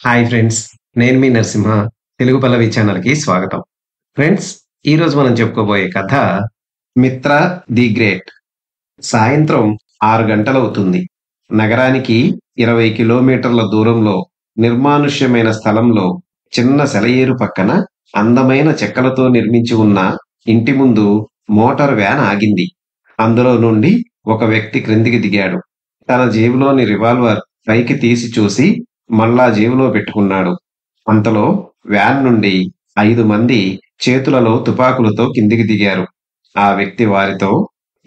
Hi friends. నేను మీ నరసింహ. తెలుగు పల్లవి ఛానల్‌కి స్వాగతం. ఫ్రెండ్స్, ఈరోజు మనం చెప్పుకోబోయే కథ 'మిత్ర ది గ్రేట్'. సాయంత్రం 6 గంటలవుతుంది. నగరానికి 20 కిలోమీటర్ల దూరంలో నిర్మానుష్యమైన స్థలంలో చిన్న సెలయేరు పక్కన అందమైన చెక్కలతో నిర్మించి ఉన్న ఇంటి ముందు మోటార్ వ్యాన్ ఆగింది. అందులో నుండి ఒక వ్యక్తి క్రిందికి దిగాడు. తన జేబులోని రివాల్వర్ పైకి తీసి చూసి మళ్ళా జేబులో పెట్టుకున్నాడు. అంతలో వ్యాన్ నుండి 5 మంది చేతులలో తుపాకులతో కిందికి దిగారు. ఆ వ్యక్తి వారితో,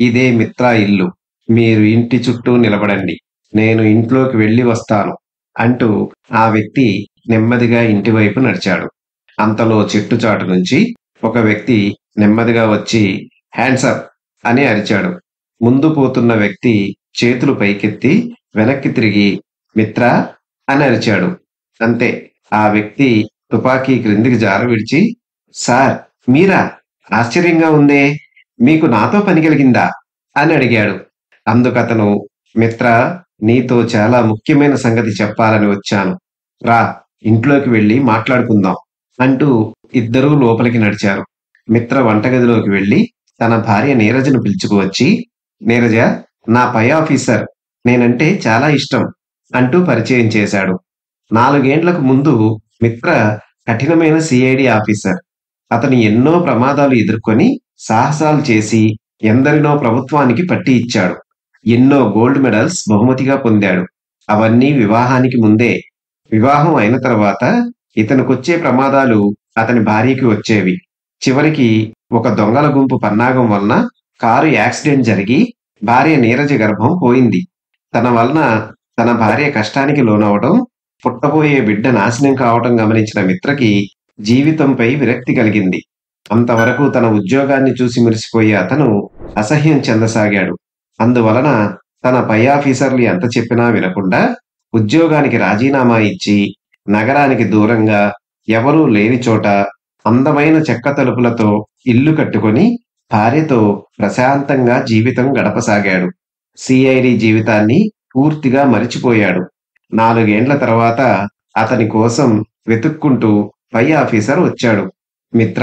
"ఇదే మిత్రా ఇల్లు. మీరు ఇంటి చుట్టూ నిలబడండి. నేను ఇంట్లోకి వెళ్ళి వస్తాను" అంటూ ఆ వ్యక్తి నెమ్మదిగా ఇంటివైపు నడిచాడు. అంతలో చెట్టు చాటు నుంచి ఒక వ్యక్తి నెమ్మదిగా వచ్చి "హ్యాండ్స్ అప్" అని అరిచాడు. ముందు పోతున్న వ్యక్తి చేతులు పైకెత్తి వెనక్కి తిరిగి "మిత్రా" అని అరిచాడు. అంతే, ఆ వ్యక్తి తుపాకీ క్రిందికి జారవిడిచి, "సార్, మీరా? ఆశ్చర్యంగా ఉందే. మీకు నాతో పని కలిగిందా?" అని అడిగాడు. అందుకతను, "మిత్రా, నీతో చాలా ముఖ్యమైన సంగతి చెప్పాలని వచ్చాను. రా, ఇంట్లోకి వెళ్ళి మాట్లాడుకుందాం" అంటూ ఇద్దరూ లోపలికి నడిచారు. మిత్ర వంటగదిలోకి వెళ్ళి తన భార్య నీరజను పిలుచుకువచ్చి, "నీరజ, నా పై ఆఫీసర్. నేనంటే చాలా ఇష్టం" అంటూ పరిచయం చేశాడు. 4 ఏండ్లకు ముందు మిత్ర కఠినమైన సిఐడి ఆఫీసర్. అతను ఎన్నో ప్రమాదాలు ఎదుర్కొని సాహసాలు చేసి ఎందరినో ప్రభుత్వానికి పట్టి ఇచ్చాడు. ఎన్నో గోల్డ్ మెడల్స్ బహుమతిగా పొందాడు. అవన్నీ వివాహానికి ముందే. వివాహం అయిన తర్వాత ఇతనికొచ్చే ప్రమాదాలు అతని భార్యకి వచ్చేవి. చివరికి ఒక దొంగల గుంపు పన్నాగం వలన కారు యాక్సిడెంట్ జరిగి భార్య నీరజ గర్భం పోయింది. తన వలన తన భార్య కష్టానికి లోనవడం, పుట్టబోయే బిడ్డ నాశనం కావటం గమనించిన మిత్రకి జీవితంపై విరక్తి కలిగింది. అంతవరకు తన ఉద్యోగాన్ని చూసి మురిసిపోయే అతను అసహ్యం చెందసాగాడు. అందువలన తన పై ఆఫీసర్లు ఎంత చెప్పినా వినకుండా ఉద్యోగానికి రాజీనామా ఇచ్చి నగరానికి దూరంగా ఎవరూ లేని చోట అందమైన చెక్క తలుపులతో ఇల్లు కట్టుకొని భార్యతో ప్రశాంతంగా జీవితం గడపసాగాడు. సిఐడి జీవితాన్ని పూర్తిగా మరిచిపోయాడు. 4 ఏండ్ల తర్వాత అతని కోసం వెతుక్కుంటూ పై ఆఫీసర్ వచ్చాడు. "మిత్ర,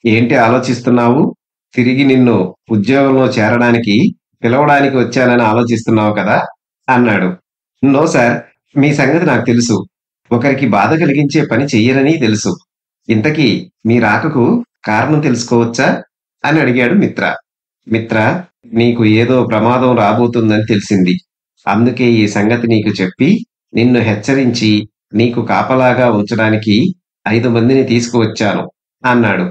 ఏంటి ఆలోచిస్తున్నావు? తిరిగి నిన్ను ఉద్యోగంలో చేరడానికి పిలవడానికి వచ్చానని ఆలోచిస్తున్నావు కదా" అన్నాడు. "నో సార్, మీ సంగతి నాకు తెలుసు. ఒకరికి బాధ కలిగించే పని చెయ్యరని తెలుసు. ఇంతకీ మీ రాకకు కారణం తెలుసుకోవచ్చా" అని అడిగాడు మిత్ర. "మిత్ర, నీకు ఏదో ప్రమాదం రాబోతుందని తెలిసింది. అందుకే ఈ సంగతి నీకు చెప్పి నిన్ను హెచ్చరించి నీకు కాపలాగా ఉంచడానికి 5 మందిని తీసుకువచ్చాను" అన్నాడు.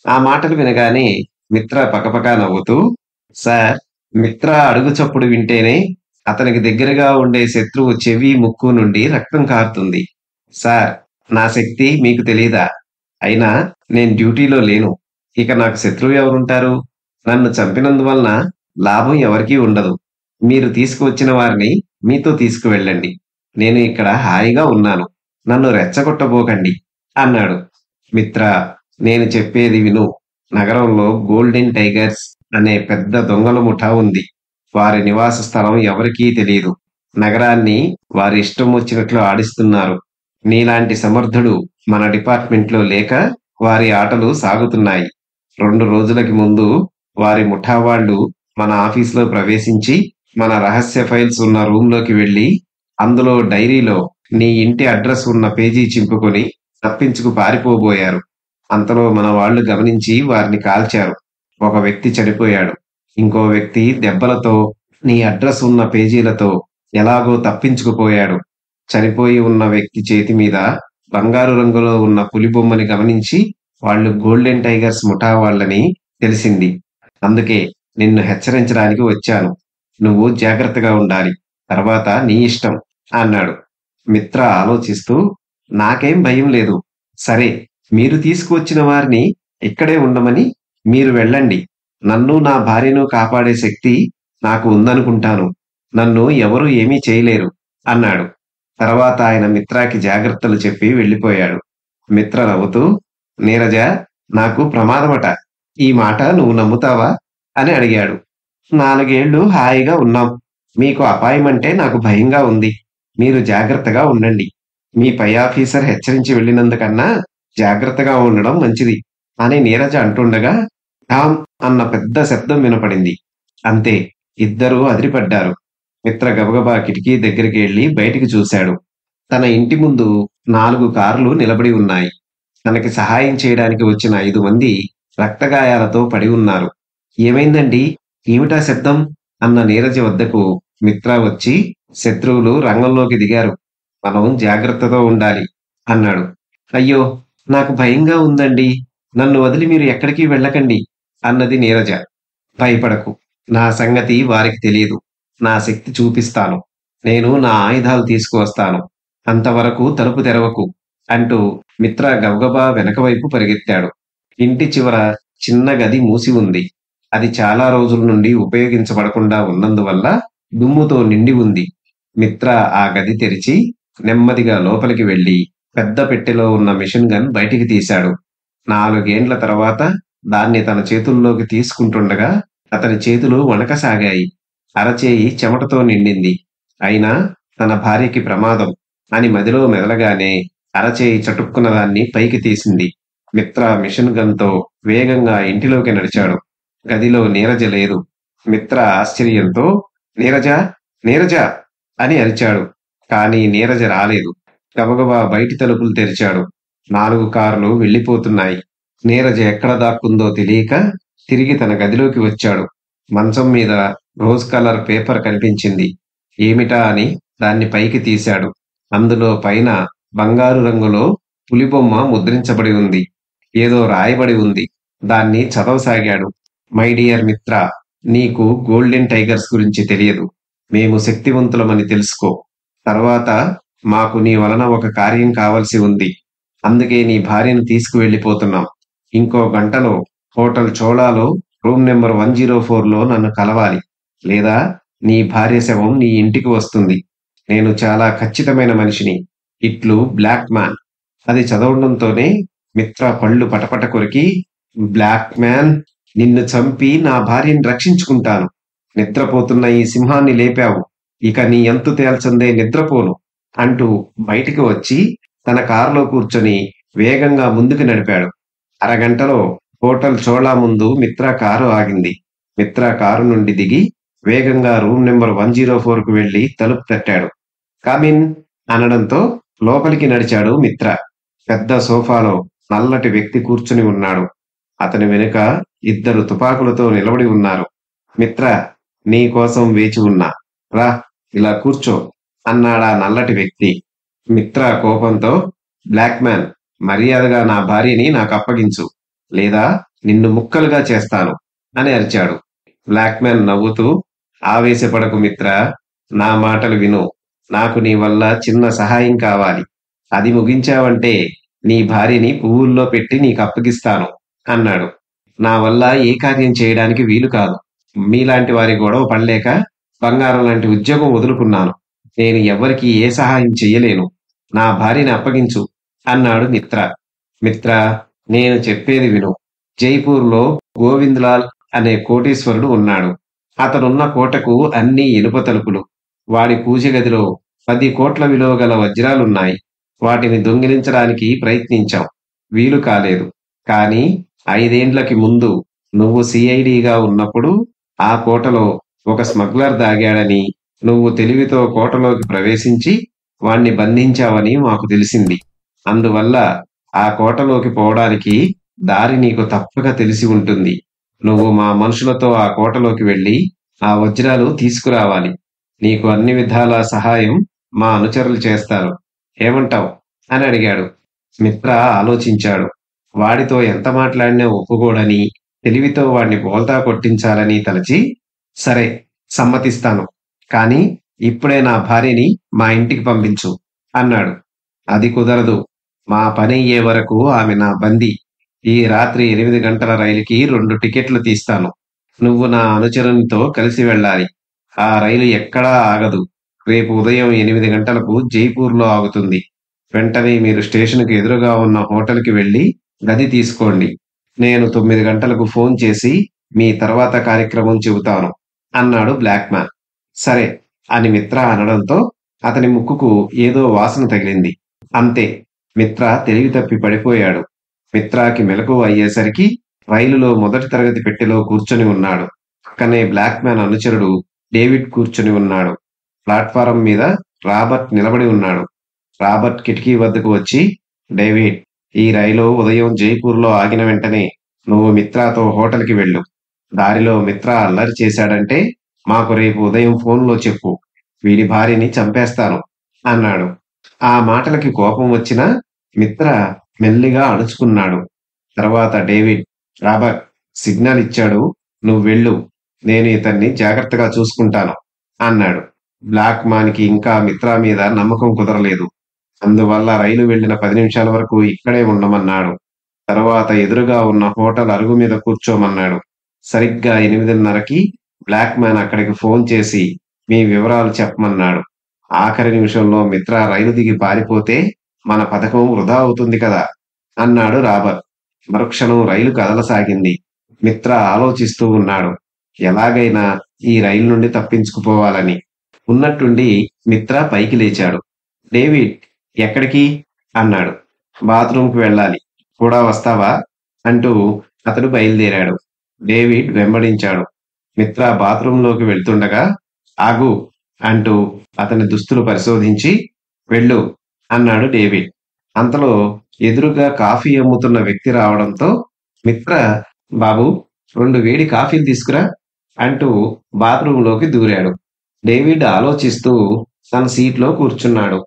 ఆ మాటలు వినగానే మిత్ర పకపకా నవ్వుతూ, "సార్, మిత్ర అడుగు చప్పుడు వింటేనే అతనికి దగ్గరగా ఉండే శత్రువు చెవి ముక్కు నుండి రక్తం కారుతుంది. సార్, నా శక్తి మీకు తెలీదా? అయినా నేను డ్యూటీలో లేను. ఇక నాకు శత్రువు ఎవరుంటారు? నన్ను చంపినందువలన లాభం ఎవరికీ ఉండదు. మీరు తీసుకువచ్చిన వారిని మీతో తీసుకువెళ్ళండి. నేను ఇక్కడ హాయిగా ఉన్నాను. నన్ను రెచ్చగొట్టబోకండి" అన్నాడు. "మిత్ర, నేను చెప్పేది విను. నగరంలో గోల్డెన్ టైగర్స్ అనే పెద్ద దొంగల ముఠా ఉంది. వారి నివాస స్థలం ఎవరికీ తెలియదు. నగరాన్ని వారి ఇష్టం వచ్చినట్లు ఆడిస్తున్నారు. నీలాంటి సమర్థుడు మన డిపార్ట్మెంట్లో లేక వారి ఆటలు సాగుతున్నాయి. 2 రోజులకి ముందు వారి ముఠా వాళ్ళు మన ఆఫీసులో ప్రవేశించి మన రహస్య ఫైల్స్ ఉన్న రూంలోకి వెళ్లి అందులో డైరీలో నీ ఇంటి అడ్రస్ ఉన్న పేజీ చింపుకొని తప్పించుకు పారిపోబోయారు. అంతలో మన వాళ్ళు గమనించి వారిని కాల్చారు. ఒక వ్యక్తి చనిపోయాడు. ఇంకో వ్యక్తి దెబ్బలతో నీ అడ్రస్ ఉన్న పేజీలతో ఎలాగో తప్పించుకుపోయాడు. చనిపోయి ఉన్న వ్యక్తి చేతి మీద బంగారు రంగులో ఉన్న పులి బొమ్మని గమనించి వాళ్ళు గోల్డెన్ టైగర్స్ ముఠా వాళ్ళని తెలిసింది. అందుకే నిన్ను హెచ్చరించడానికి వచ్చాను. నువ్వు జాగ్రత్తగా ఉండాలి. తర్వాత నీ ఇష్టం" అన్నాడు. మిత్ర ఆలోచిస్తూ, "నాకేం భయం లేదు. సరే, మీరు తీసుకువచ్చిన వారిని ఇక్కడే ఉండమని మీరు వెళ్ళండి. నన్ను నా భార్యను కాపాడే శక్తి నాకు ఉందనుకుంటాను. నన్ను ఎవరూ ఏమీ చేయలేరు" అన్నాడు. తర్వాత ఆయన మిత్రాకి జాగ్రత్తలు చెప్పి వెళ్ళిపోయాడు. మిత్ర నవ్వుతూ, "నీరజ, నాకు ప్రమాదమట. ఈ మాట నువ్వు నమ్ముతావా?" అని అడిగాడు. "4 ఏళ్లు హాయిగా ఉన్నాం. మీకు అపాయమంటే నాకు భయంగా ఉంది. మీరు జాగ్రత్తగా ఉండండి. మీ పై ఆఫీసర్ హెచ్చరించి వెళ్ళినందుకన్నా జాగ్రత్తగా ఉండడం మంచిది అని నీరజ అంటుండగా ఠామ్ అన్న పెద్ద శబ్దం వినపడింది. అంతే, ఇద్దరూ అదిరిపడ్డారు. మిత్ర గబగబా కిటికీ దగ్గరికి వెళ్లి బయటికి చూశాడు. తన ఇంటి ముందు 4 కార్లు నిలబడి ఉన్నాయి. తనకి సహాయం చేయడానికి వచ్చిన 5 మంది రక్తగాయాలతో పడి ఉన్నారు. ఏమైందండి? ఏమిటా శబ్దం? అన్న నీరజ వద్దకు మిత్ర వచ్చి, శత్రువులు రంగంలోకి దిగారు. మనం జాగ్రత్తతో ఉండాలి అన్నాడు. అయ్యో, నాకు భయంగా ఉందండి. నన్ను వదిలి మీరు ఎక్కడికి వెళ్ళకండి అన్నది నీరజ. భయపడకు, నా సంగతి వారికి తెలియదు. నా శక్తి చూపిస్తాను. నేను నా ఆయుధాలు తీసుకువస్తాను. అంతవరకు తలుపు తెరవకు అంటూ మిత్ర గబగబా వెనకవైపు పరిగెత్తాడు. ఇంటి చివర చిన్న గది మూసి ఉంది. అది చాలా రోజుల నుండి ఉపయోగించబడకుండా ఉన్నందువల్ల దుమ్ముతో నిండి ఉంది. మిత్ర ఆ గది తెరిచి నెమ్మదిగా లోపలికి వెళ్లి పెద్ద పెట్టెలో ఉన్న మిషన్ గన్ బయటికి తీశాడు. 4 ఏండ్ల తర్వాత దాన్ని తన చేతుల్లోకి తీసుకుంటుండగా అతని చేతులు వణకసాగాయి. అరచేయి చెమటతో నిండింది. అయినా తన భార్యకి ప్రమాదం అని మదిలో మెదలగానే అరచేయి చటుక్కున దాన్ని పైకి తీసింది. మిత్ర మిషన్ గన్తో వేగంగా ఇంటిలోకి నడిచాడు. గదిలో నీరజ లేదు. మిత్ర ఆశ్చర్యంతో నీరజ, నీరజ అని అరిచాడు. కానీ నీరజ రాలేదు. గబగబా బయటి తలుపులు తెరిచాడు. 4 కార్లు వెళ్లిపోతున్నాయి. నీరజ ఎక్కడ దాక్కుందో తెలియక తిరిగి తన గదిలోకి వచ్చాడు. మంచం మీద రోజ్ కలర్ పేపర్ కనిపించింది. ఏమిటా అని దాన్ని పైకి తీశాడు. అందులో పైన బంగారు రంగులో పులిబొమ్మ ముద్రించబడి ఉంది. ఏదో రాయబడి ఉంది. దాన్ని చదవసాగాడు. మై డియర్ మిత్ర, నీకు గోల్డెన్ టైగర్స్ గురించి తెలియదు. మేము శక్తివంతులమని తెలుసుకో. తర్వాత మాకు నీ వలన ఒక కార్యం కావలసి ఉంది. అందుకే నీ భార్యను తీసుకువెళ్ళిపోతున్నాం. ఇంకో గంటలో హోటల్ చోళాలో రూమ్ నెంబర్ 104లో నన్ను కలవాలి. లేదా నీ భార్య శవం నీ ఇంటికి వస్తుంది. నేను చాలా ఖచ్చితమైన మనిషిని. ఇట్లు బ్లాక్ మ్యాన్. అది చదవడంతోనే మిత్ర పళ్ళు పటపట కొరికి, బ్లాక్ మ్యాన్, నిన్ను చంపి నా భార్యని రక్షించుకుంటాను. నిద్రపోతున్న ఈ సింహాన్ని లేపావు. ఇక నీ ఎంతు తేల్చందే నిద్రపోను అంటూ బయటికి వచ్చి తన కారులో కూర్చొని వేగంగా ముందుకు నడిపాడు. అరగంటలో హోటల్ చోళా ముందు మిత్ర కారు ఆగింది. మిత్ర కారు నుండి దిగి వేగంగా రూమ్ నెంబర్ 104కు వెళ్లి తలుపు తట్టాడు. కమిన్ అనడంతో లోపలికి నడిచాడు మిత్ర. పెద్ద సోఫాలో నల్లటి వ్యక్తి కూర్చుని ఉన్నాడు. అతని వెనుక 2 తుపాకులతో నిలబడి ఉన్నారు. మిత్ర, నీ కోసం వేచి ఉన్నా. రా, ఇలా కూర్చో అన్నాడా నల్లటి వ్యక్తి. మిత్ర కోపంతో, బ్లాక్ మ్యాన్, మర్యాదగా నా భార్యని నాకు అప్పగించు, లేదా నిన్ను ముక్కలుగా చేస్తాను అని అరిచాడు. బ్లాక్ మ్యాన్ నవ్వుతూ, ఆవేశపడకు మిత్ర, నా మాటలు విను. నాకు నీ వల్ల చిన్న సహాయం కావాలి. అది ముగించావంటే నీ భార్యని పువ్వుల్లో పెట్టి నీకు అప్పగిస్తాను అన్నాడు. నా వల్ల ఏ కార్యం చేయడానికి వీలు కాదు. మీలాంటి వారి గొడవ పడలేక బంగారం లాంటి ఉద్యోగం వదులుకున్నాను. నేను ఎవ్వరికీ ఏ సహాయం చెయ్యలేను. నా భార్యని అప్పగించు అన్నాడు మిత్ర. మిత్ర, నేను చెప్పేది విను. జైపూర్లో గోవింద్ లాల్ అనే కోటీశ్వరుడు ఉన్నాడు. అతనున్న కోటకు అన్ని ఇనుప తలుపులు. వాడి పూజ గదిలో 10 కోట్ల విలువ గల వజ్రాలున్నాయి. వాటిని దొంగిలించడానికి ప్రయత్నించాం. వీలు కాలేదు. కానీ 5 ఏండ్లకి ముందు నువ్వు సిఐడిగా ఉన్నప్పుడు ఆ కోటలో ఒక స్మగ్లర్ దాగాడని, నువ్వు తెలివితో కోటలోకి ప్రవేశించి వాణ్ణి బంధించావని మాకు తెలిసింది. అందువల్ల ఆ కోటలోకి పోవడానికి దారి నీకు తప్పక తెలిసి ఉంటుంది. నువ్వు మా మనుషులతో ఆ కోటలోకి వెళ్లి ఆ వజ్రాలు తీసుకురావాలి. నీకు అన్ని విధాల సహాయం మా అనుచరులు చేస్తారు. ఏమంటావ్ అని అడిగాడు. మిత్ర ఆలోచించాడు. వాడితో ఎంత మాట్లాడినా ఒప్పుకోడని, తెలివితో వాణ్ణి బోల్తా కొట్టించాలని తలచి, సరే, సమ్మతిస్తాను. కానీ ఇప్పుడే నా భార్యని మా ఇంటికి పంపించు అన్నాడు. అది కుదరదు. మా పనయ్యే వరకు ఆమె నా బందీ. ఈ రాత్రి 8 గంటల రైలుకి 2 టికెట్లు తీస్తాను. నువ్వు నా అనుచరునితో కలిసి వెళ్ళాలి. ఆ రైలు ఎక్కడా ఆగదు. రేపు ఉదయం 8 గంటలకు జైపూర్లో ఆగుతుంది. వెంటనే మీరు స్టేషన్కు ఎదురుగా ఉన్న హోటల్కి వెళ్లి గది తీసుకోండి. నేను 9 గంటలకు ఫోన్ చేసి మీ తర్వాత కార్యక్రమం చెబుతాను అన్నాడు బ్లాక్ మ్యాన్. సరే అని మిత్ర అనడంతో అతని ముక్కుకు ఏదో వాసన తగిలింది. అంతే. మిత్ర తెలివి తప్పి పడిపోయాడు. మిత్రాకి మెలకువ అయ్యేసరికి రైలులో మొదటి తరగతి పెట్టెలో కూర్చొని ఉన్నాడు. పక్కనే బ్లాక్ మ్యాన్ అనుచరుడు డేవిడ్ కూర్చొని ఉన్నాడు. ప్లాట్ఫారం మీద రాబర్ట్ నిలబడి ఉన్నాడు. రాబర్ట్ కిటికీ వద్దకు వచ్చి, డేవిడ్, ఈ రైలు ఉదయం జైపూర్లో ఆగిన వెంటనే నువ్వు మిత్రాతో హోటల్కి వెళ్ళు. దారిలో మిత్ర అల్లరి చేశాడంటే మాకు రేపు ఉదయం ఫోన్లో చెప్పు. వీడి భార్యని చంపేస్తాను అన్నాడు. ఆ మాటలకి కోపం వచ్చినా మిత్ర మెల్లిగా అణుచుకున్నాడు. తర్వాత డేవిడ్, రాబర్ట్ సిగ్నల్ ఇచ్చాడు, నువ్వు వెళ్ళు, నేను ఇతన్ని జాగ్రత్తగా చూసుకుంటాను అన్నాడు. బ్లాక్ మాన్కి ఇంకా మిత్ర మీద నమ్మకం కుదరలేదు. అందువల్ల రైలు వెళ్లిన 10 నిమిషాల వరకు ఇక్కడే ఉండమన్నాడు. తరువాత ఎదురుగా ఉన్న హోటల్ అరుగు మీద కూర్చోమన్నాడు. సరిగ్గా 8:30కి బ్లాక్ మ్యాన్ అక్కడికి ఫోన్ చేసి మీ వివరాలు చెప్పమన్నాడు. ఆఖరి నిమిషంలో మిత్ర రైలు దిగి పారిపోతే మన పథకం వృధా అవుతుంది కదా అన్నాడు రాబర్ట్. మరుక్షణం రైలు కదలసాగింది. మిత్ర ఆలోచిస్తూ ఉన్నాడు, ఎలాగైనా ఈ రైలు నుండి తప్పించుకుపోవాలని. ఉన్నట్టుండి మిత్ర పైకి లేచాడు. డేవిడ్, ఎక్కడికి అన్నాడు. బాత్రూంకి వెళ్ళాలి, కూడా వస్తావా అంటూ అతడు బయలుదేరాడు. డేవిడ్ వెంబడించాడు. మిత్ర బాత్రూంలోకి వెళ్తుండగా, ఆగు అంటూ అతని దుస్తులు పరిశోధించి, వెళ్ళు అన్నాడు డేవిడ్. అంతలో ఎదురుగా కాఫీ అమ్ముతున్న వ్యక్తి రావడంతో మిత్ర, బాబు, 2 వేడి కాఫీలు తీసుకురా అంటూ బాత్రూంలోకి దూరాడు. డేవిడ్ ఆలోచిస్తూ తన సీట్లో కూర్చున్నాడు.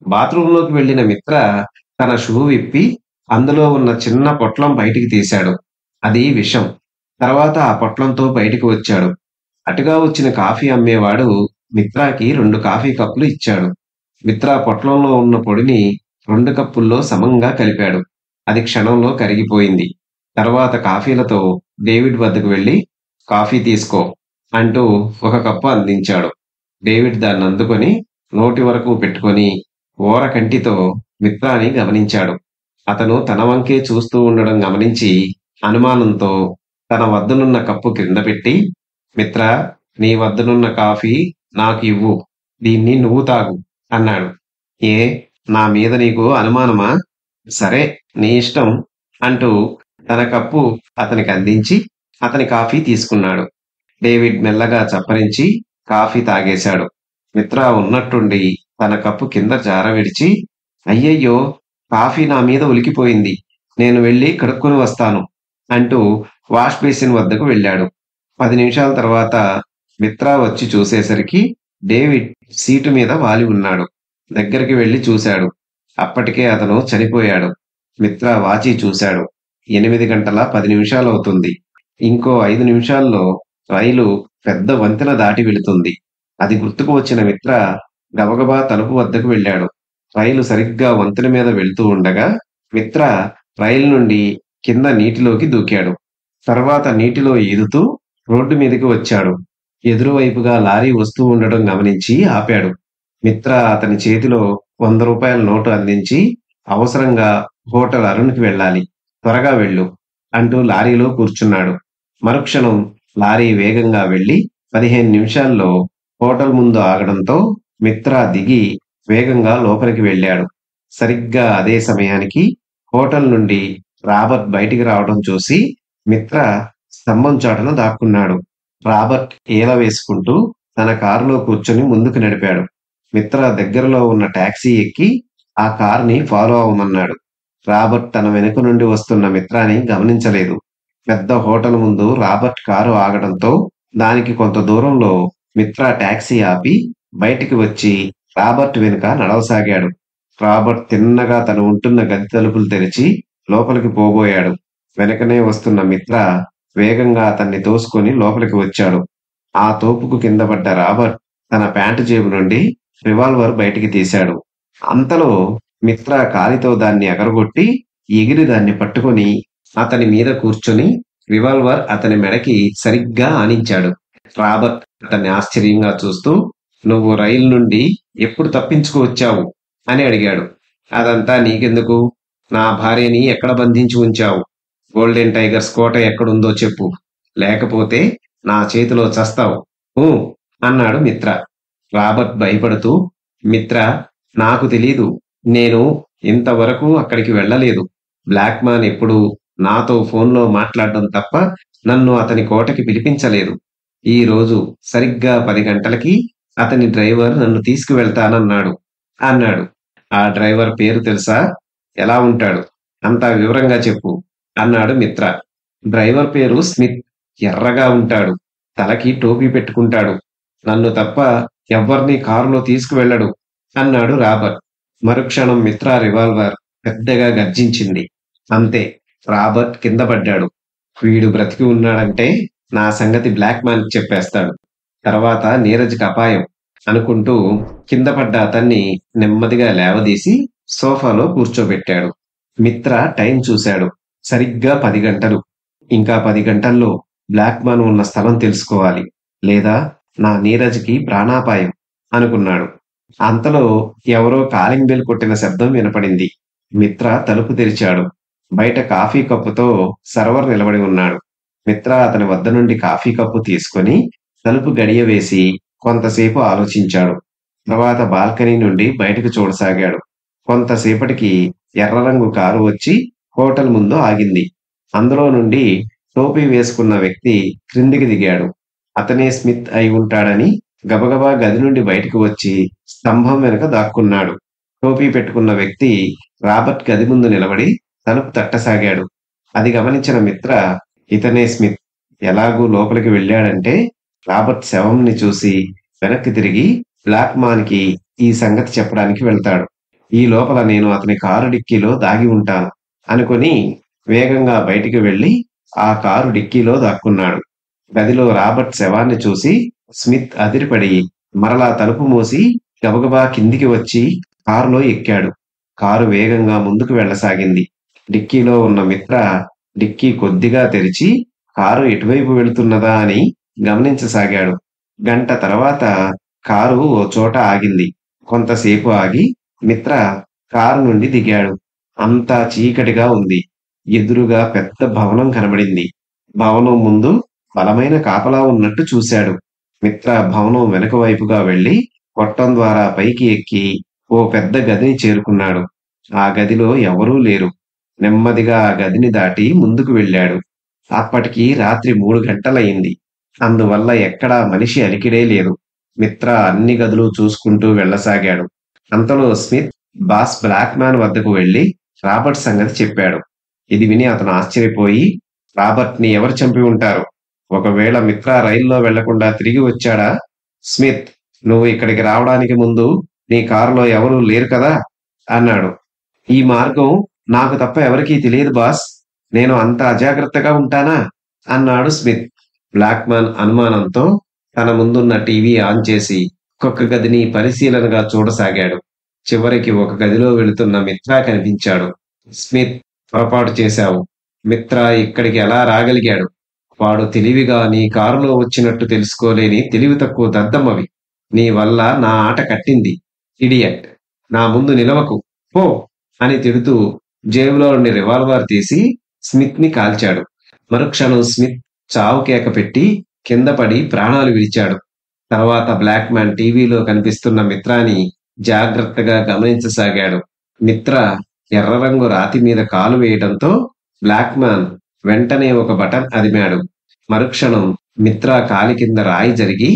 బాత్రూంలోకి వెళ్లిన మిత్ర తన షూ విప్పి అందులో ఉన్న చిన్న పొట్లం బయటికి తీశాడు. అది విషం. తర్వాత ఆ పొట్లంతో బయటికి వచ్చాడు. అటుగా వచ్చిన కాఫీ అమ్మేవాడు మిత్రాకి 2 కాఫీ కప్పులు ఇచ్చాడు. మిత్ర పొట్లంలో ఉన్న పొడిని 2 కప్పుల్లో సమంగా కలిపాడు. అది క్షణంలో కరిగిపోయింది. తర్వాత కాఫీలతో డేవిడ్ వద్దకు వెళ్లి, కాఫీ తీసుకో అంటూ 1 కప్పు అందించాడు. డేవిడ్ దాన్ని అందుకొని నోటి వరకు పెట్టుకొని ఓర కంటితో మిత్రాని గమనించాడు. అతను తన వంకే చూస్తూ ఉండడం గమనించి అనుమానంతో తన వద్దనున్న కప్పు క్రింద పెట్టి, మిత్రా, నీ వద్దనున్న కాఫీ నాకు ఇవ్వు, దీన్ని నువ్వు తాగు అన్నాడు. ఏ, నా మీద నీకు అనుమానమా? సరే, నీ ఇష్టం అంటూ తన కప్పు అతనికి అందించి అతని కాఫీ తీసుకున్నాడు. డేవిడ్ మెల్లగా చప్పరించి కాఫీ తాగేశాడు. మిత్ర ఉన్నట్టుండి తన కప్పు కింద జార విడిచి, అయ్యయ్యో, కాఫీ నా మీద ఉలికిపోయింది, నేను వెళ్ళి కడుక్కొని వస్తాను అంటూ వాష్ బేసిన్ వద్దకు వెళ్ళాడు. 10 నిమిషాల తర్వాత మిత్ర వచ్చి చూసేసరికి డేవిడ్ సీటు మీద వాలి ఉన్నాడు. దగ్గరికి వెళ్లి చూశాడు. అప్పటికే అతను చనిపోయాడు. మిత్ర వాచి చూశాడు. 8 గంటల 10 నిమిషాలవుతుంది. ఇంకో 5 నిమిషాల్లో రైలు పెద్ద వంతెన దాటి వెళుతుంది. అది గుర్తుకు వచ్చిన మిత్ర గబగబా తలుపు వద్దకు వెళ్ళాడు. రైలు సరిగ్గా వంతెన మీద వెళ్తూ ఉండగా మిత్ర రైలు నుండి కింద నీటిలోకి దూకాడు. తర్వాత నీటిలో ఈదుతూ రోడ్డు మీదకి వచ్చాడు. ఎదురువైపుగా లారీ వస్తూ ఉండడం గమనించి ఆపాడు. మిత్ర అతని చేతిలో 100 రూపాయల నోటు అందించి, అవసరంగా హోటల్ అరుణ్కి వెళ్ళాలి, త్వరగా వెళ్ళు అంటూ లారీలో కూర్చున్నాడు. మరుక్షణం లారీ వేగంగా వెళ్లి 15 నిమిషాల్లో హోటల్ ముందు ఆగడంతో మిత్ర దిగి వేగంగా లోపలికి వెళ్ళాడు. సరిగ్గా అదే సమయానికి హోటల్ నుండి రాబర్ట్ బయటికి రావడం చూసి మిత్ర స్తంభం చాటున దాక్కున్నాడు. రాబర్ట్ ఈల వేసుకుంటూ తన కారులో కూర్చొని ముందుకు నడిపాడు. మిత్ర దగ్గరలో ఉన్న టాక్సీ ఎక్కి ఆ కార్ని ఫాలో అవ్వమన్నాడు. రాబర్ట్ తన వెనుక నుండి వస్తున్న మిత్రాని గమనించలేదు. పెద్ద హోటల్ ముందు రాబర్ట్ కారు ఆగడంతో దానికి కొంత దూరంలో మిత్ర టాక్సీ ఆపి బయటికి వచ్చి రాబర్ట్ వెనుక నడవసాగాడు. రాబర్ట్ తిన్నగా తను ఉంటున్న గది తలుపులు తెరిచి లోపలికి పోబోయాడు. వెనకనే వస్తున్న మిత్ర వేగంగా అతన్ని తోసుకొని లోపలికి వచ్చాడు. ఆ తోపుకు కింద పడ్డ రాబర్ట్ తన ప్యాంటు జేబు నుండి రివాల్వర్ బయటికి తీశాడు. అంతలో మిత్ర కాలితో దాన్ని ఎగరగొట్టి ఎగిరి దాన్ని పట్టుకొని అతని మీద కూర్చొని రివాల్వర్ అతని మెడకి సరిగ్గా ఆనించాడు. రాబర్ట్ అతన్ని ఆశ్చర్యంగా చూస్తూ, నువ్వు రైలు నుండి ఎప్పుడు తప్పించుకు వచ్చావు అని అడిగాడు. అదంతా నీకెందుకు? నా భార్యని ఎక్కడ బంధించి ఉంచావు? గోల్డెన్ టైగర్స్ కోట ఎక్కడుందో చెప్పు, లేకపోతే నా చేతిలో చస్తావు అన్నాడు మిత్ర. రాబర్ట్ భయపడుతూ, మిత్ర, నాకు తెలీదు, నేను ఇంతవరకు అక్కడికి వెళ్ళలేదు. బ్లాక్ మ్యాన్ ఎప్పుడూ నాతో ఫోన్‌లో మాట్లాడడం తప్ప నన్ను అతని కోటకి పిలిపించలేదు. ఈ రోజు సరిగ్గా 10 గంటలకి అతని డ్రైవర్ నన్ను తీసుకువెళ్తానన్నాడు అన్నాడు. ఆ డ్రైవర్ పేరు తెలుసా? ఎలా ఉంటాడు? అంతా వివరంగా చెప్పు అన్నాడు మిత్ర. డ్రైవర్ పేరు స్మిత్. ఎర్రగా ఉంటాడు. తలకి టోపీ పెట్టుకుంటాడు. నన్ను తప్ప ఎవ్వర్నీ కారులో తీసుకువెళ్ళడు అన్నాడు రాబర్ట్. మరుక్షణం మిత్ర రివాల్వర్ పెద్దగా గర్జించింది. అంతే, రాబర్ట్ కింద పడ్డాడు. వీడు బ్రతికి ఉన్నాడంటే నా సంగతి బ్లాక్ మ్యాన్ చెప్పేస్తాడు. తర్వాత నీరజ్‌కి అపాయం అనుకుంటూ కింద పడ్డ అతన్ని నెమ్మదిగా లేవదీసి సోఫాలో కూర్చోబెట్టాడు. మిత్ర టైం చూశాడు. సరిగ్గా 10 గంటలు. ఇంకా 10 గంటల్లో బ్లాక్ మ్యాన్ ఉన్న స్థలం తెలుసుకోవాలి. లేదా నా నీరజ్‌కి ప్రాణాపాయం అనుకున్నాడు. అంతలో ఎవరో కాలింగ్ బెల్ కొట్టిన శబ్దం వినపడింది. మిత్ర తలుపు తెరిచాడు. బయట కాఫీ కప్పుతో సర్వర్ నిలబడి ఉన్నాడు. మిత్ర అతని వద్ద నుండి కాఫీ కప్పు తీసుకొని తలుపు గడియ వేసి కొంతసేపు ఆలోచించాడు. తర్వాత బాల్కనీ నుండి బయటకు చూడసాగాడు. కొంతసేపటికి ఎర్ర రంగు కారు వచ్చి హోటల్ ముందు ఆగింది. అందులో నుండి టోపీ వేసుకున్న వ్యక్తి క్రిందికి దిగాడు. అతనే స్మిత్ అయి ఉంటాడని గబగబా గది నుండి బయటకు వచ్చి స్తంభం వెనుక దాక్కున్నాడు. టోపీ పెట్టుకున్న వ్యక్తి రాబర్ట్ గది ముందు నిలబడి తలుపు తట్టసాగాడు. అది గమనించిన మిత్ర, ఇతనే స్మిత్. ఎలాగూ లోపలికి వెళ్ళాడంటే రాబర్ట్ శవంని చూసి వెనక్కి తిరిగి బ్లాక్ మ్యాన్‌కి ఈ సంగతి చెప్పడానికి వెళ్తాడు. ఈ లోపల నేను అతని కారు డిక్కీలో దాగి ఉంటాను అనుకొని వేగంగా బయటికి వెళ్లి ఆ కారు డిక్కీలో దాక్కున్నాడు. గదిలో రాబర్ట్ శవాన్ని చూసి స్మిత్ అదిరిపడి మరలా తలుపు మూసి గబగబా కిందికి వచ్చి కారులో ఎక్కాడు. కారు వేగంగా ముందుకు వెళ్ళసాగింది. డిక్కీలో ఉన్న మిత్ర డిక్కీ కొద్దిగా తెరిచి కారు ఎటువైపు వెళుతున్నదా అని గమనించసాగాడు. గంట తర్వాత కారు ఓ చోట ఆగింది. కొంతసేపు ఆగి మిత్ర కారు నుండి దిగాడు. అంతా చీకటిగా ఉంది. ఎదురుగా పెద్ద భవనం కనబడింది. భవనం ముందు బలమైన కాపలా ఉన్నట్టు చూశాడు. మిత్ర భవనం వెనుక వైపుగా వెళ్లి కొట్టం ద్వారా పైకి ఎక్కి ఓ పెద్ద గదిని చేరుకున్నాడు. ఆ గదిలో ఎవరూ లేరు. నెమ్మదిగా ఆ గదిని దాటి ముందుకు వెళ్ళాడు. అప్పటికి రాత్రి 3 గంటలయింది. అందువల్ల ఎక్కడా మనిషి అలికిడే లేదు. మిత్ర అన్ని గదులు చూసుకుంటూ వెళ్ళసాగాడు. అంతలో స్మిత్ బాస్ బ్లాక్ మ్యాన్ వద్దకు వెళ్లి రాబర్ట్ సంగతి చెప్పాడు. ఇది విని అతను ఆశ్చర్యపోయి, రాబర్ట్ ని ఎవరు చంపి ఉంటారు? ఒకవేళ మిత్ర రైల్లో వెళ్లకుండా తిరిగి వచ్చాడా? స్మిత్, నువ్వు ఇక్కడికి రావడానికి ముందు నీ కారులో ఎవరూ లేరు కదా అన్నాడు. ఈ మార్గం నాకు తప్ప ఎవరికీ తెలియదు బాస్. నేను అంత అజాగ్రత్తగా ఉంటానా అన్నాడు స్మిత్. బ్లాక్ మ్యాన్ అనుమానంతో తన ముందున్న టీవీ ఆన్ చేసి ఒక్కొక్క గదిని పరిశీలనగా చూడసాగాడు. చివరికి ఒక గదిలో వెళుతున్న మిత్ర కనిపించాడు. స్మిత్, పొరపాటు చేశావు. మిత్ర ఇక్కడికి ఎలా రాగలిగాడు? వాడు తెలివిగా నీ కారులో వచ్చినట్టు తెలుసుకోలేని తెలివి తక్కువ దద్దమ్మవి. నీ వల్ల నా ఆట కట్టింది. ఇడియట్, నా ముందు నిలవకు, పో అని తిడుతూ జేబులో నుండి రివాల్వర్ తీసి స్మిత్ ని కాల్చాడు. మరుక్షణం స్మిత్ చావు కేక పెట్టి కింద పడి ప్రాణాలు విడిచాడు. తర్వాత బ్లాక్ మ్యాన్ టీవీలో కనిపిస్తున్న మిత్రాని జాగ్రత్తగా గమనించసాగాడు. మిత్ర ఎర్ర రంగు రాతి మీద కాలు వేయడంతో బ్లాక్ మ్యాన్ వెంటనే ఒక బటన్ అదిమాడు. మరుక్షణం మిత్ర కాలి కింద రాయి జరిగి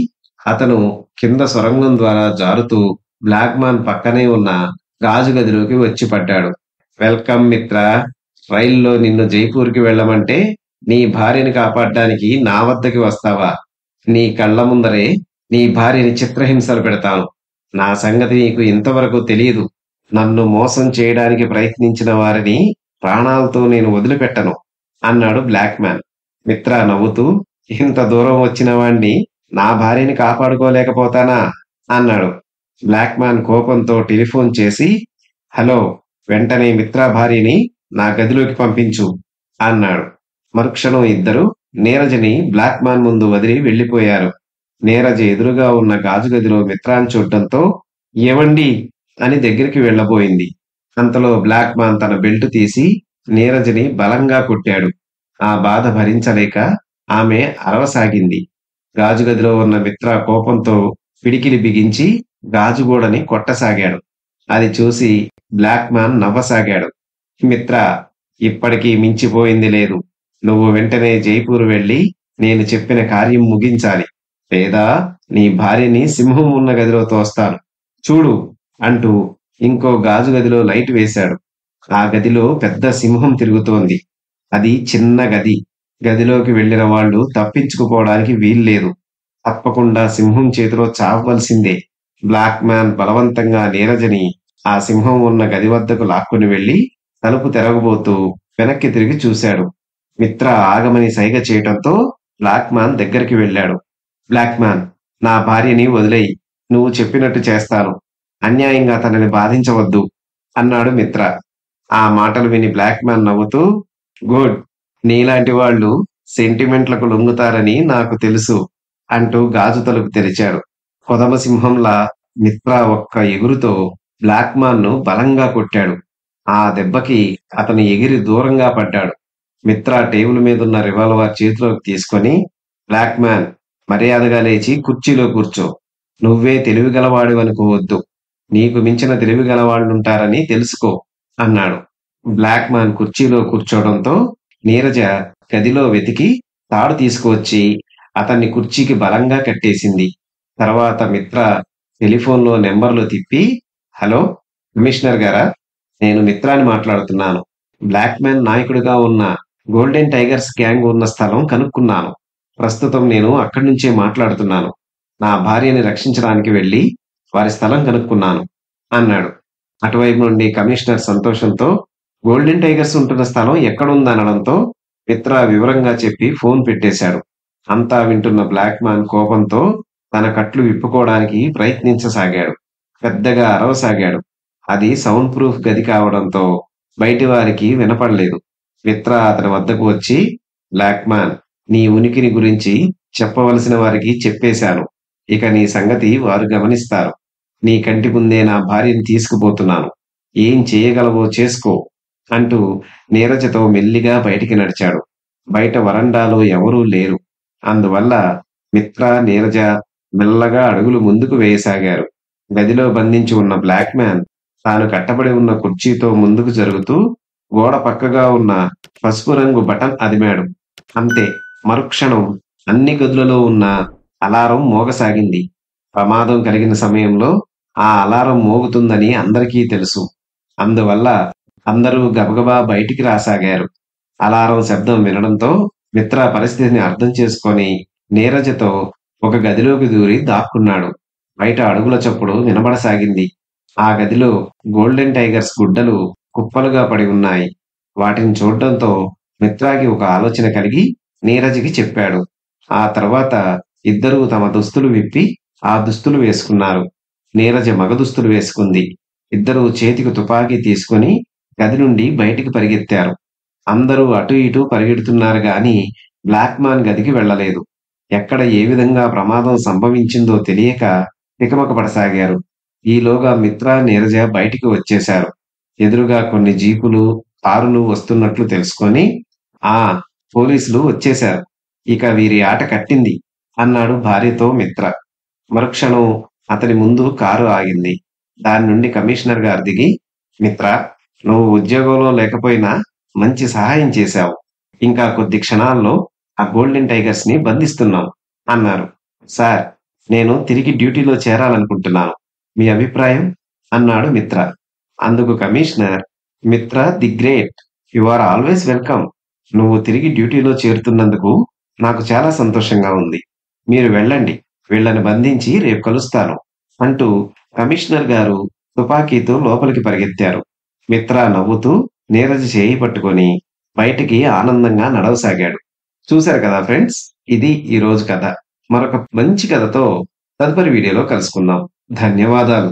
అతను కింద సొరంగం ద్వారా జారుతూ బ్లాక్ మ్యాన్ పక్కనే ఉన్న గాజు గదిలోకి వచ్చి పడ్డాడు. వెల్కమ్ మిత్ర. రైల్లో నిన్ను జైపూర్కి వెళ్ళమంటే నీ భార్యని కాపాడడానికి నా వద్దకి వస్తావా? నీ కళ్ళ ముందరే నీ భార్యని చిత్రహింసలు పెడతాను. నా సంగతి నీకు ఇంతవరకు తెలియదు. నన్ను మోసం చేయడానికి ప్రయత్నించిన వారిని ప్రాణాలతో నేను వదిలిపెట్టను అన్నాడు బ్లాక్ మ్యాన్. మిత్ర నవ్వుతూ, ఇంత దూరం వచ్చిన వాణ్ణి నా భార్యని కాపాడుకోలేకపోతానా అన్నాడు. బ్లాక్ మ్యాన్ కోపంతో టెలిఫోన్ చేసి, హలో, వెంటనే మిత్ర భార్యని నా గదిలోకి పంపించు అన్నాడు. మరుక్షణం ఇద్దరు నీరజని బ్లాక్ మ్యాన్ ముందు వదిలి వెళ్లిపోయారు. నీరజ ఎదురుగా ఉన్న గాజు గదిలో మిత్రాన్ని చూడటంతో ఏవండి అని దగ్గరికి వెళ్లబోయింది. అంతలో బ్లాక్ మ్యాన్ తన బెల్ట్ తీసి నీరజని బలంగా కొట్టాడు. ఆ బాధ భరించలేక ఆమె అరవసాగింది. గాజు గదిలో ఉన్న మిత్ర కోపంతో పిడికిలి బిగించి గాజుగోడని కొట్టసాగాడు. అది చూసి బ్లాక్ మ్యాన్ నవ్వసాగాడు. మిత్ర, ఇప్పటికీ మించిపోయింది లేదు. నువ్వు వెంటనే జైపూర్ వెళ్ళి నేను చెప్పిన కార్యం ముగించాలి, లేదా నీ భార్యని సింహం ఉన్న గదిలో తోస్తాను చూడు అంటూ ఇంకో గాజు గదిలో లైట్ వేశాడు. ఆ గదిలో పెద్ద సింహం తిరుగుతోంది. అది చిన్న గది. గదిలోకి వెళ్లిన వాళ్ళు తప్పించుకుపోవడానికి వీల్లేదు. తప్పకుండా సింహం చేతిలో చావవలసిందే. బ్లాక్ మ్యాన్ బలవంతంగా నీరజని ఆ సింహం ఉన్న గది వద్దకు లాక్కుని వెళ్లి తలుపు తెరవబోతూ వెనక్కి తిరిగి చూశాడు. మిత్ర ఆగమని సైగ చేయటంతో బ్లాక్ మ్యాన్ దగ్గరికి వెళ్ళాడు. బ్లాక్ మ్యాన్, నా భార్యని వదిలేయి. నువ్వు చెప్పినట్టు చేస్తాను. అన్యాయంగా తనని బాధించవద్దు అన్నాడు మిత్ర. ఆ మాటలు విని బ్లాక్ మ్యాన్ నవ్వుతూ, గుడ్, నీలాంటి వాళ్ళు సెంటిమెంట్లకు లొంగుతారని నాకు తెలుసు అంటూ గాజు తలుపు తెరిచాడు. కొదమసింహంలా మిత్ర ఒక్క ఎగురుతో బ్లాక్ మ్యాన్ ను బలంగా కొట్టాడు. ఆ దెబ్బకి అతను ఎగిరి దూరంగా పడ్డాడు. మిత్ర టేబుల్ మీదున్న రివాల్వర్ చేతిలోకి తీసుకొని, బ్లాక్ మ్యాన్, మర్యాదగా లేచి కుర్చీలో కూర్చో. నువ్వే తెలివిగలవాడివనుకోవద్దు. నీకు మించిన తెలివిగలవాళ్లుంటారని తెలుసుకో అన్నాడు. బ్లాక్ మ్యాన్ కుర్చీలో కూర్చోవడంతో నీరజ గదిలో వెతికి తాడు తీసుకువచ్చి అతన్ని కుర్చీకి బలంగా కట్టేసింది. తర్వాత మిత్ర టెలిఫోన్లో నెంబర్లు తిప్పి, హలో, కమిషనర్ గారా? నేను మిత్రాని మాట్లాడుతున్నాను. బ్లాక్ మ్యాన్ నాయకుడిగా ఉన్న గోల్డెన్ టైగర్స్ గ్యాంగ్ ఉన్న స్థలం కనుక్కున్నాను. ప్రస్తుతం నేను అక్కడి నుంచే మాట్లాడుతున్నాను. నా భార్యని రక్షించడానికి వెళ్లి వారి స్థలం కనుక్కున్నాను అన్నాడు. అటువైపు నుండి కమిషనర్ సంతోషంతో గోల్డెన్ టైగర్స్ ఉంటున్న స్థలం ఎక్కడుందనడంతో మిత్ర వివరంగా చెప్పి ఫోన్ పెట్టేశాడు. అంతా వింటున్న బ్లాక్ మ్యాన్ కోపంతో తన కట్లు విప్పుకోవడానికి ప్రయత్నించసాగాడు. పెద్దగా అరవసాగాడు. అది సౌండ్ ప్రూఫ్ గది కావడంతో బయటి వారికి వినపడలేదు. మిత్ర అతని వద్దకు వచ్చి, బ్లాక్ మ్యాన్, నీ ఉనికిని గురించి చెప్పవలసిన వారికి చెప్పేశాను. ఇక నీ సంగతి వారు గమనిస్తారు. నీ కంటి ముందే నా భార్యని తీసుకుపోతున్నాను. ఏం చేయగలవో చేసుకో అంటూ నీరజతో మెల్లిగా బయటికి నడిచాడు. బయట వరండాలో ఎవరూ లేరు. అందువల్ల మిత్ర, నీరజ మెల్లగా అడుగులు ముందుకు వేయసాగారు. గదిలో బంధించి ఉన్న బ్లాక్ మ్యాన్ తాను కట్టబడి ఉన్న కుర్చీతో ముందుకు జరుగుతూ గోడ పక్కగా ఉన్న పసుపు రంగు బటన్ అదిమాడు. అంతే, మరుక్షణం అన్ని గదులలో ఉన్న అలారం మోగసాగింది. ప్రమాదం కలిగిన సమయంలో ఆ అలారం మోగుతుందని అందరికీ తెలుసు. అందువల్ల అందరూ గబగబా బయటికి రాసాగారు. అలారం శబ్దం వినడంతో మిత్ర పరిస్థితిని అర్థం చేసుకొని నీరజతో ఒక గదిలోకి దూరి దాక్కున్నాడు. బయట అడుగుల చప్పుడు వినబడసాగింది. ఆ గదిలో గోల్డెన్ టైగర్స్ గుడ్డలు కుప్పలుగా పడి ఉన్నాయి. వాటిని చూడడంతో మిత్రాకి ఒక ఆలోచన కలిగి నీరజకి చెప్పాడు. ఆ తర్వాత ఇద్దరూ తమ దుస్తులు విప్పి ఆ దుస్తులు వేసుకున్నారు. నీరజ మగ దుస్తులు వేసుకుంది. ఇద్దరూ చేతికి తుపాకీ తీసుకుని గది నుండి బయటికి పరిగెత్తారు. అందరూ అటు ఇటు పరిగెడుతున్నారు గాని బ్లాక్ మ్యాన్ గదికి వెళ్లలేదు. ఎక్కడ ఏ విధంగా ప్రమాదం సంభవించిందో తెలియక తికమక పడసాగారు. ఈలోగా మిత్ర, నీరజ బయటికి వచ్చేశారు. ఎదురుగా కొన్ని జీపులు, కారులు వస్తున్నట్లు తెలుసుకొని, ఆ, పోలీసులు వచ్చేశారు. ఇక వీరి ఆట కట్టింది అన్నాడు భార్యతో మిత్ర. మరుక్షణం అతని ముందు కారు ఆగింది. దాని నుండి కమిషనర్ గారు దిగి, మిత్ర, నువ్వు ఉద్యోగంలో లేకపోయినా మంచి సహాయం చేశావు. ఇంకా కొద్ది క్షణాల్లో ఆ గోల్డెన్ టైగర్స్ ని బంధిస్తున్నాం అన్నారు. సార్, నేను తిరిగి డ్యూటీలో చేరాలనుకుంటున్నాను. మీ అభిప్రాయం అన్నాడు మిత్ర. అందుకు commissioner, Mitra the great, you are always welcome. నువ్వు తిరిగి డ్యూటీలో చేరుతున్నందుకు నాకు చాలా సంతోషంగా ఉంది. మీరు వెళ్ళండి, వీళ్ళని బంధించి రేపు కలుస్తాను అంటూ కమిషనర్ గారు తుపాకీతో లోపలికి పరిగెత్తారు. మిత్ర నవ్వుతూ నీరజ చేయి పట్టుకొని బయటికి ఆనందంగా నడవసాగాడు. చూశారు కదా ఫ్రెండ్స్, ఇది ఈ రోజు కథ. మరొక మంచి కథతో తదుపరి వీడియోలో కలుసుకుందాం. ధన్యవాదాలు.